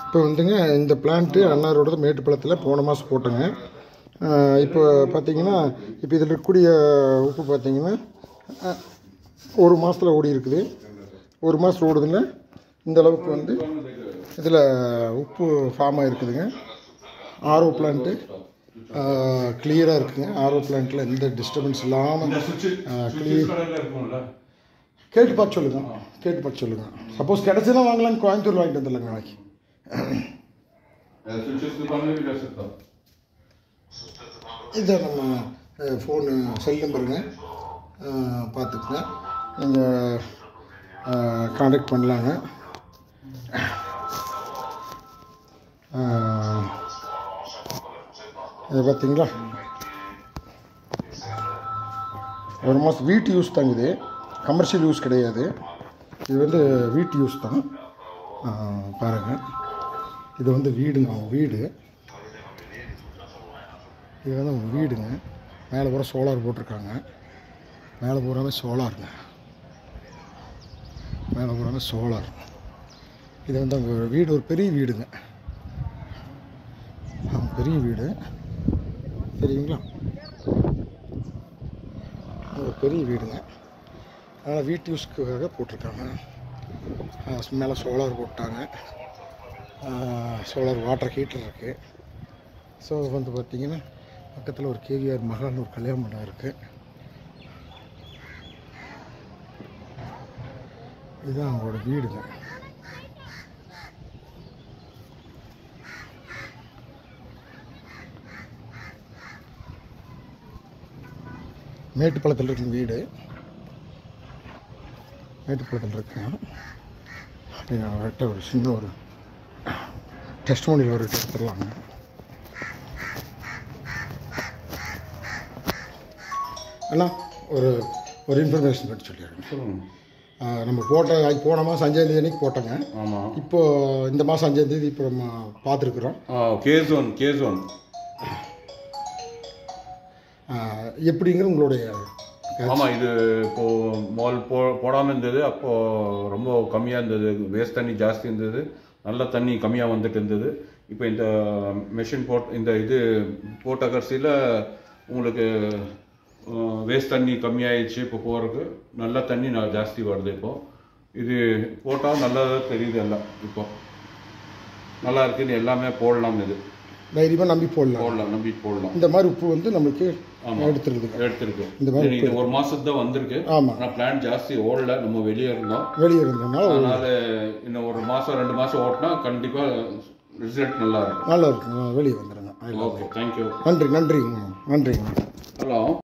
இப்போ வந்துங்க இந்த பிளான்ட்டு அன்னாரோடது மேட்டுப்பாளையத்தில் போன மாதம் போட்டோங்க. இப்போ பார்த்தீங்கன்னா இப்போ இதில் இருக்கக்கூடிய உப்பு பார்த்தீங்கன்னா ஒரு மாதத்தில் ஓடி இருக்குது. ஒரு மாதத்தில் ஓடுதுன்னா இந்த அளவுக்கு வந்து இதில் உப்பு ஃபார்ம் ஆகிருக்குதுங்க. ஆர்ஓ பிளான்ட்டு கிளியராக இருக்குங்க. ஆர்ஓ பிளான்ட்டில் எந்த டிஸ்டர்பன்ஸ் இல்லாமல் கிளியர். கேட்டு பார்த்து சொல்லுங்கள். சப்போஸ் கிடச்சுன்னா வாங்கலான்னு கோயம்புத்தூர் வாங்கிட்டு வந்துடலாங்க நாளைக்கு. இதை நம்ம ஃபோனு செல் நம்பருங்க, பார்த்துக்குங்க. நீங்கள் கான்டாக்ட் பண்ணலாங்க. இது பார்த்தீங்களா, ஒரு மாதம் வீட்டு யூஸ் தாங்க. இது கமர்ஷியல் யூஸ் கிடையாது. இது வந்து வீட்டு யூஸ் தான். பாருங்கள், இது வந்து வீடுங்க, அவங்க வீடு. இது வந்து அவங்க வீடுங்க. மேலே பூரா சோலார் போட்டிருக்காங்க. மேலே பூராவே சோலாருங்க. மேலே பூராவே சோலார். இது வந்து அவங்க வீடு, ஒரு பெரிய வீடுங்க. அவங்க பெரிய வீடு தெரியுங்களா, ஒரு பெரிய வீடுங்க. அதனால் வீட்டு யூஸ்க்காக போட்டிருக்காங்க. மேலே சோலார் போட்டாங்க. சோலார் வாட்டர் ஹீட்டர் இருக்குது. ஸோ வந்து பார்த்திங்கன்னா பக்கத்தில் ஒரு கேவிஆர் மகால்னு ஒரு கல்யாண மண்டபம் இருக்குது. இதுதான் அவங்களோட வீடுங்க. மேட்டுப்பாளையத்தில் இருக்கிற வீடு, மேட்டுப்பாளையத்தில் இருக்குங்க. அவர்கிட்ட ஒரு சின்ன ஒரு டெஸ்ட்மோனியில் ஒரு எடுத்துடலாங்க. அண்ணா ஒரு இன்ஃபர்மேஷன் பற்றி சொல்லிடுறேன். நம்ம போன மாதம் 5ஆம் தேதி அன்றைக்கி போட்டோங்க. ஆமாம். இப்போது இந்த மாதம் 5ஆம் தேதி இப்போ நம்ம பார்த்துருக்குறோம். கேசோன் எப்படிங்கிற உங்களுடைய. ஆமாம், இது இப்போது போடாமல் இருந்தது. அப்போது ரொம்ப கம்மியாக இருந்தது, வேஸ்ட் தண்ணி ஜாஸ்தி இருந்தது, நல்ல தண்ணி கம்மியாக வந்துட்டு இருந்தது. இப்போ இந்த மெஷின் இந்த இது போட்ட கடைசியில் உங்களுக்கு வேஸ்ட் தண்ணி கம்மியாயிடுச்சு. இப்போ போகிறதுக்கு நல்ல தண்ணி ஜாஸ்தி வருது. இப்போது இது போட்டால் நல்லதாக தெரியுது. எல்லாம் இப்போ நல்லா இருக்குன்னு எல்லாமே போடலாம். இது தைரியமாக நம்பி போடலாம். இந்த மாதிரி உப்பு வந்து நம்மளுக்கு எடுத்துருக்கு. இந்த மாதிரி இது ஒரு மாதத்துக்கு தான் வந்திருக்கு. ஆமாம், ஆனால் பிளான் ஜாஸ்தி ஓடல. நம்ம வெளியே இருந்தோம். அதனால இன்னும் ஒரு மாதம் 2 மாதம் ஓட்டினா கண்டிப்பாக ரிசல்ட் நல்லா இருக்கும். வெளியே வந்துடுங்க. Okay, thank you. நன்றிங்க. ஹலோ.